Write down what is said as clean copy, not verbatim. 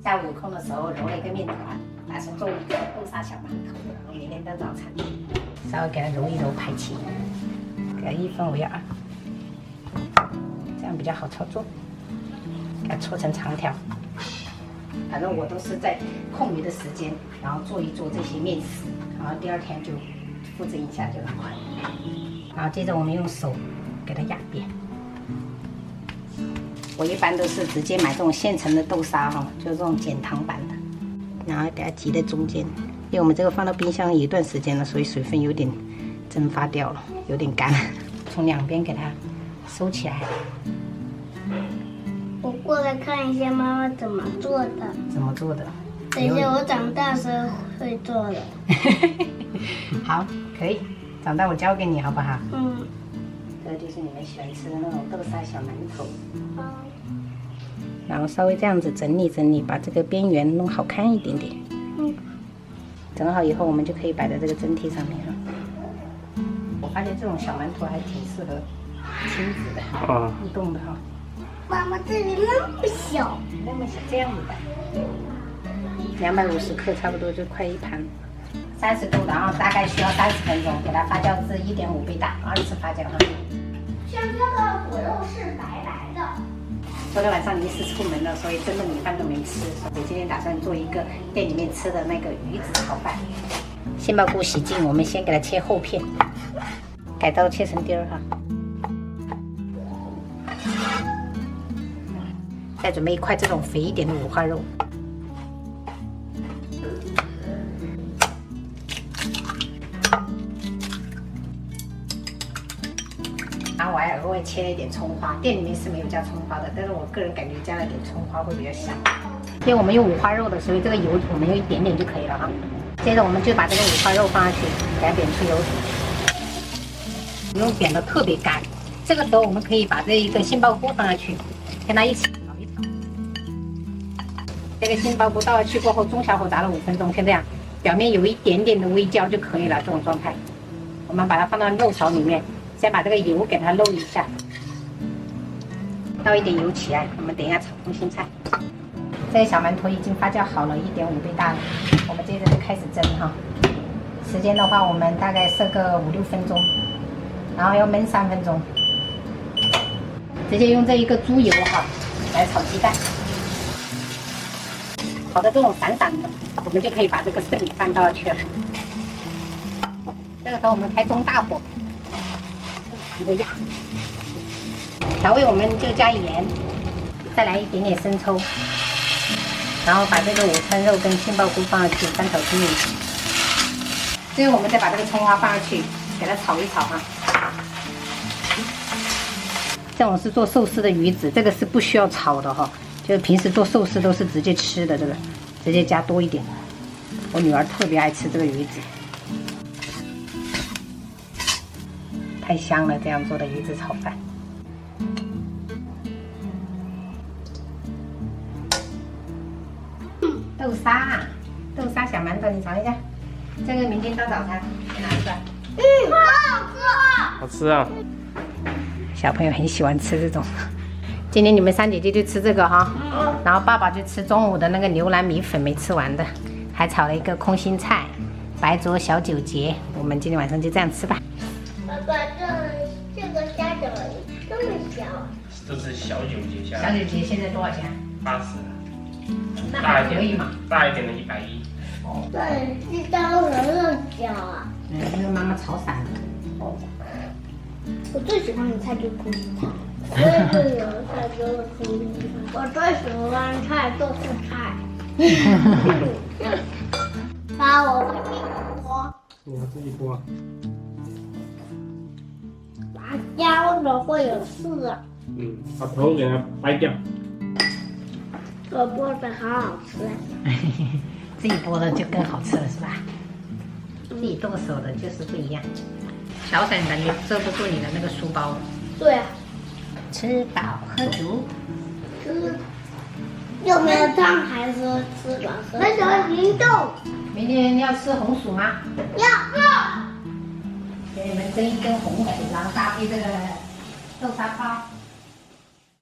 下午有空的时候揉了一个面团，打算做一个豆沙小馒头，然后明天当早餐。稍微给它揉一揉排气，给它1分为2，这样比较好操作。给它搓成长条。反正我都是在空余的时间，然后做一做这些面食，然后第2天就复制一下就很快。然后接着我们用手给它压扁。我一般都是直接买这种现成的豆沙哈，就是这种减糖版的，然后给它挤在中间。因为我们这个放到冰箱一段时间了，所以水分有点蒸发掉了，有点干。从2边给它收起来。我过来看一下妈妈怎么做的。怎么做的？等一下我长大时候会做的。好，可以。长大我教给你好不好？嗯。这就是你们喜欢吃的那种豆沙小馒头。然后稍微这样子整理整理，把这个边缘弄好看一点点。嗯。整好以后，我们就可以摆在这个蒸屉上面了。我发现这种小馒头还挺适合亲子的，互动的哈。妈妈这里那么小，那么小，这样子摆，250克差不多就快1盘。30度，然后大概需要30分钟，给它发酵至1.5倍大，2次发酵哈。香蕉的果肉是白白的。昨天晚上临时出门了，所以真的米饭都没吃，所以今天打算做一个店里面吃的那个鱼子炒饭。杏鲍菇洗净，我们先给它切厚片，改刀切成丁儿哈。再准备1块这种肥一点的五花肉。然后我还额外切了一点葱花，店里面是没有加葱花的，但是我个人感觉加了点葱花会比较香。因为我们用五花肉的，所以这个油我们用一点点就可以了哈。接着我们就把这个五花肉放下去，给它煸出油水，不用煸得特别干。这个时候我们可以把这一个杏鲍菇放下去，跟它一起炒一炒。这个杏鲍菇倒下去过后，中小火炸了5分钟，先这样，表面有一点点的微焦就可以了。这种状态，我们把它放到肉勺里面。先把这个油给它漏一下，倒一点油起来，我们等一下炒空心菜。这个小馒头已经发酵好了，1.5倍大了，我们接着就开始蒸哈。时间的话，我们大概设个5、6分钟，然后要焖3分钟。直接用这一个猪油哈来炒鸡蛋，炒的这种散散的，我们就可以把这个生米饭倒下去了。这个时候我们开中大火。调味我们就加盐，再来一点点生抽，然后把这个午餐肉跟杏鲍菇放上去翻炒均匀。最后我们再把这个葱花放上去，给它炒一炒哈。这种是做寿司的鱼子，这个是不需要炒的哈，就是平时做寿司都是直接吃的，这个直接加多一点。我女儿特别爱吃这个鱼子。太香了，这样做的鱼子炒饭。豆沙小馒头，你尝一下。这个明天当早餐，拿一个。好好吃。好吃啊！小朋友很喜欢吃这种。今天你们3姐姐就吃这个哈，然后爸爸就吃中午的那个牛腩米粉没吃完的，还炒了一个空心菜，白灼小九节。我们今天晚上就这样吃吧。爸爸，这个虾怎么这么小？这是小九节虾。小九节现在多少钱？80。那还可以嘛。大一点的110。哦。对，是当人肉饺啊。因为妈妈炒散了。哦。我最喜欢的菜就是空心菜。我也最喜欢的菜就是空心菜。我最喜欢的菜就是菜。爸，我会自己剥。我自己剥。拔胶为什么会有刺啊？把头给它掰掉。我剥的好好吃。自己剥的就更好吃了是吧？自己动手的就是不一样。小婶感觉遮不住你的那个书包。对啊。吃饱喝足。吃。有没有汤还是吃饱喝？那什么行动？明天要吃红薯吗？要。给你们蒸一根红薯，然后搭配这个豆沙包。